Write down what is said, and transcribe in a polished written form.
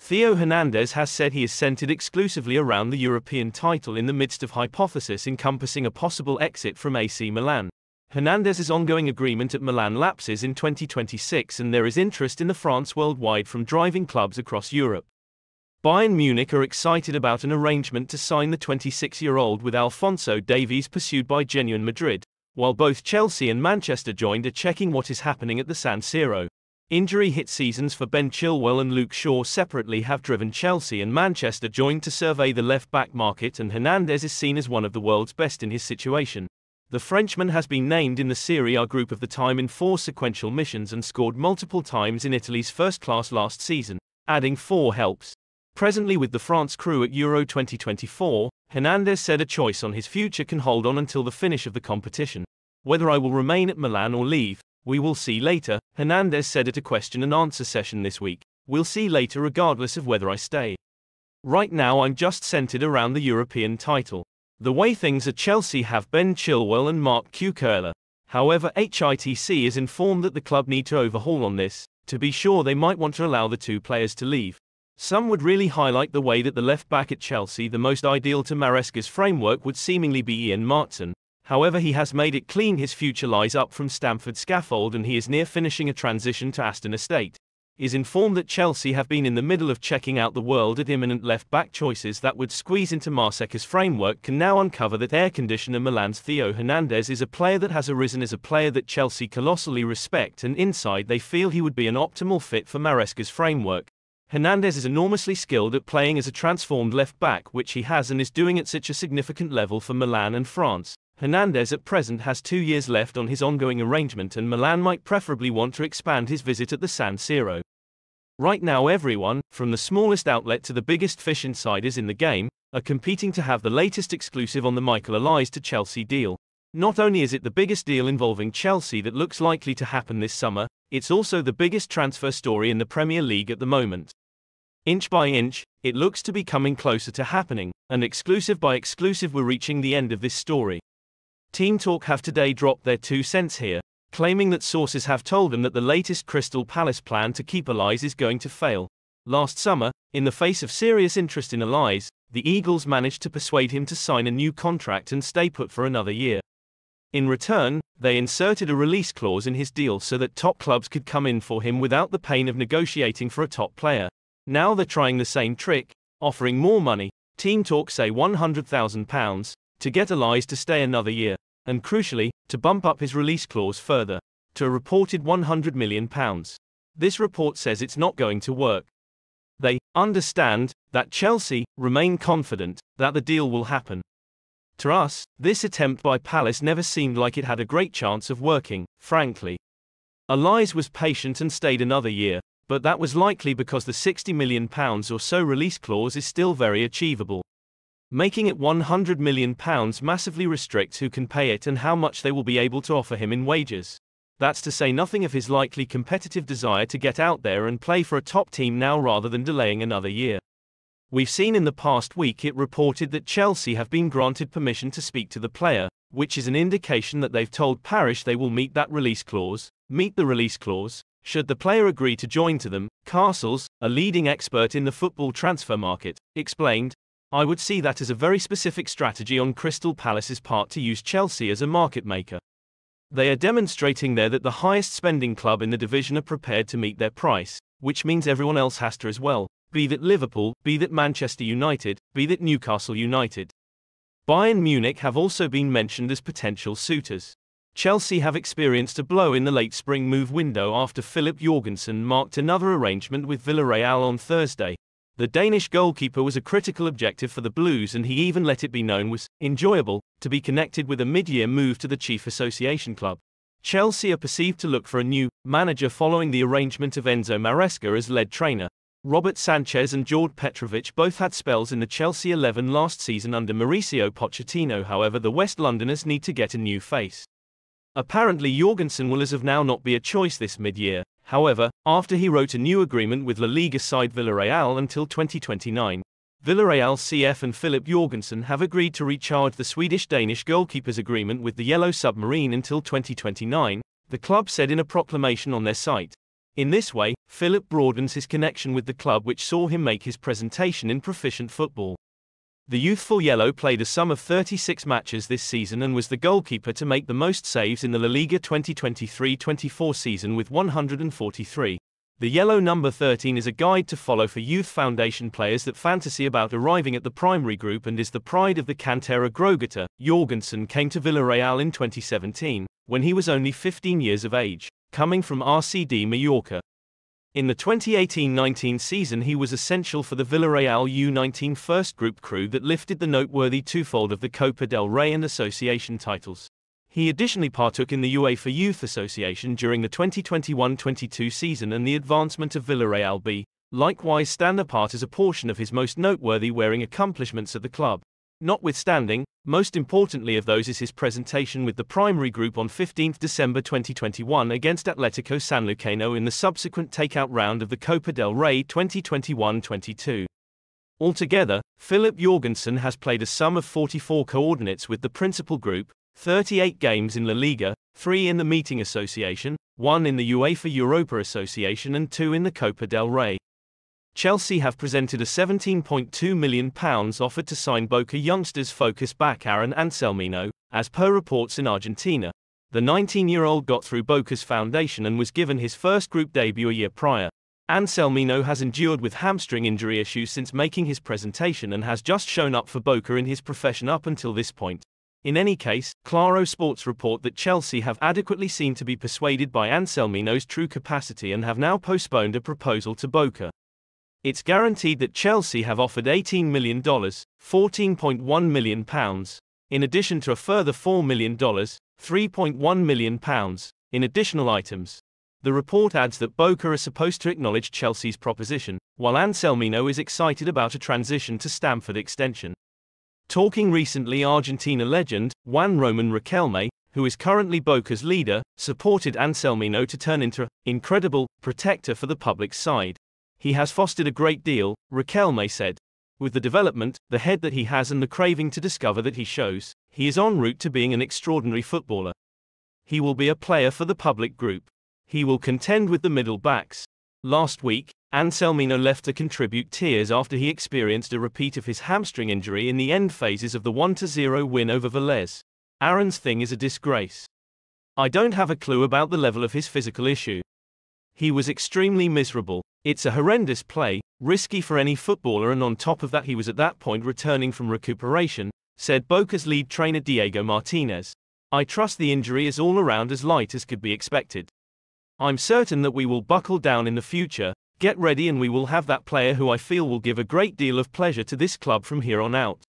Theo Hernandez has said he is centered exclusively around the European title in the midst of hypothesis encompassing a possible exit from AC Milan. Hernandez's ongoing agreement at Milan lapses in 2026 and there is interest in the France worldwide from driving clubs across Europe. Bayern Munich are excited about an arrangement to sign the 26-year-old with Alphonso Davies pursued by Genuine Madrid, while both Chelsea and Manchester joined are checking what is happening at the San Siro. Injury-hit seasons for Ben Chilwell and Luke Shaw separately have driven Chelsea and Manchester joined to survey the left-back market, and Hernandez is seen as one of the world's best in his situation. The Frenchman has been named in the Serie A group of the time in 4 sequential missions and scored multiple times in Italy's first class last season, adding 4 helps. Presently with the France crew at Euro 2024, Hernandez said a choice on his future can hold on until the finish of the competition. Whether I will remain at Milan or leave, we will see later, Hernandez said at a question and answer session this week. We'll see later regardless of whether I stay. Right now I'm just centered around the European title. The way things are, Chelsea have Ben Chilwell and Marc Guiu. However, HITC is informed that the club need to overhaul on this. To be sure, they might want to allow the 2 players to leave. Some would really highlight the way that the left back at Chelsea, the most ideal to Maresca's framework, would seemingly be Ian Maatsen. However, he has made it clear his future lies up from Stamford Scaffold and he is near finishing a transition to Aston Estate. Is informed that Chelsea have been in the middle of checking out the world at imminent left-back choices that would squeeze into Maresca's framework can now uncover that air conditioner Milan's Theo Hernandez is a player that has arisen as a player that Chelsea colossally respect, and inside they feel he would be an optimal fit for Maresca's framework. Hernandez is enormously skilled at playing as a transformed left-back, which he has and is doing at such a significant level for Milan and France. Hernandez at present has 2 years left on his ongoing arrangement and Milan might preferably want to expand his visit at the San Siro. Right now everyone, from the smallest outlet to the biggest fish insiders in the game, are competing to have the latest exclusive on the Nico Olise to Chelsea deal. Not only is it the biggest deal involving Chelsea that looks likely to happen this summer, it's also the biggest transfer story in the Premier League at the moment. Inch by inch, it looks to be coming closer to happening, and exclusive by exclusive we're reaching the end of this story. Team Talk have today dropped their 2 cents here, claiming that sources have told them that the latest Crystal Palace plan to keep Olise is going to fail. Last summer, in the face of serious interest in Olise, the Eagles managed to persuade him to sign a new contract and stay put for another year. In return, they inserted a release clause in his deal so that top clubs could come in for him without the pain of negotiating for a top player. Now they're trying the same trick, offering more money. Team Talk say £100,000 to get Olise to stay another year, and crucially, to bump up his release clause further, to a reported £100 million. This report says it's not going to work. They understand that Chelsea remain confident that the deal will happen. To us, this attempt by Palace never seemed like it had a great chance of working, frankly. Olise was patient and stayed another year, but that was likely because the £60 million or so release clause is still very achievable. Making it £100 million massively restricts who can pay it and how much they will be able to offer him in wages. That's to say nothing of his likely competitive desire to get out there and play for a top team now rather than delaying another year. We've seen in the past week it reported that Chelsea have been granted permission to speak to the player, which is an indication that they've told Parish they will meet the release clause, should the player agree to join to them. Castles, a leading expert in the football transfer market, explained, "I would see that as a very specific strategy on Crystal Palace's part to use Chelsea as a market maker. They are demonstrating there that the highest spending club in the division are prepared to meet their price, which means everyone else has to as well, be that Liverpool, be that Manchester United, be that Newcastle United." Bayern Munich have also been mentioned as potential suitors. Chelsea have experienced a blow in the late spring move window after Philip Jorgenson marked another arrangement with Villarreal on Thursday. The Danish goalkeeper was a critical objective for the Blues and he even let it be known was enjoyable to be connected with a mid-year move to the chief association club. Chelsea are perceived to look for a new manager following the arrangement of Enzo Maresca as lead trainer. Robert Sanchez and George Petrovic both had spells in the Chelsea 11 last season under Mauricio Pochettino. However, the West Londoners need to get a new face. Apparently Jorgenson will as of now not be a choice this mid-year, however, after he wrote a new agreement with La Liga side Villarreal until 2029. Villarreal CF and Philip Jorgenson have agreed to recharge the Swedish-Danish goalkeeper's agreement with the Yellow Submarine until 2029, the club said in a proclamation on their site. In this way, Philip broadens his connection with the club, which saw him make his presentation in proficient football. The youthful yellow played a sum of 36 matches this season and was the goalkeeper to make the most saves in the La Liga 2023-24 season with 143. The yellow number 13 is a guide to follow for youth foundation players that fantasy about arriving at the primary group and is the pride of the Cantera Grogata. Jorgenson came to Villarreal in 2017, when he was only 15 years of age, coming from RCD Mallorca. In the 2018-19 season he was essential for the Villarreal U19 first group crew that lifted the noteworthy twofold of the Copa del Rey and Association titles. He additionally partook in the UEFA Youth Association during the 2021-22 season and the advancement of Villarreal B, likewise stand apart as a portion of his most noteworthy wearing accomplishments at the club. Notwithstanding, most importantly of those is his presentation with the primary group on 15 December 2021 against Atlético Sanluqueño in the subsequent takeout round of the Copa del Rey 2021-22. Altogether, Philip Jorgenson has played a sum of 44 coordinates with the principal group, 38 games in La Liga, 3 in the Meeting Association, 1 in the UEFA Europa Association and 2 in the Copa del Rey. Chelsea have presented a £17.2 million offer to sign Boca youngsters focus back Aaron Anselmino, as per reports in Argentina. The 19-year-old got through Boca's foundation and was given his first group debut a year prior. Anselmino has endured with hamstring injury issues since making his presentation and has just shown up for Boca in his profession up until this point. In any case, Claro Sports report that Chelsea have adequately seen to be persuaded by Anselmino's true capacity and have now postponed a proposal to Boca. It's guaranteed that Chelsea have offered $18 million, £14.1 million, in addition to a further $4 million, £3.1 million, in additional items. The report adds that Boca are supposed to acknowledge Chelsea's proposition, while Anselmino is excited about a transition to Stamford extension. Talking recently, Argentina legend, Juan Roman Riquelme, who is currently Boca's leader, supported Anselmino to turn into an incredible protector for the public side. He has fostered a great deal, Riquelme said. With the development, the head that he has and the craving to discover that he shows, he is en route to being an extraordinary footballer. He will be a player for the public group. He will contend with the middle backs. Last week, Anselmino left to contribute tears after he experienced a repeat of his hamstring injury in the end phases of the 1-0 win over Vélez. Aaron's thing is a disgrace. I don't have a clue about the level of his physical issue. He was extremely miserable. It's a horrendous play, risky for any footballer, and on top of that he was at that point returning from recuperation, said Boca's lead trainer Diego Martinez. I trust the injury is all around as light as could be expected. I'm certain that we will buckle down in the future, get ready, and we will have that player who I feel will give a great deal of pleasure to this club from here on out.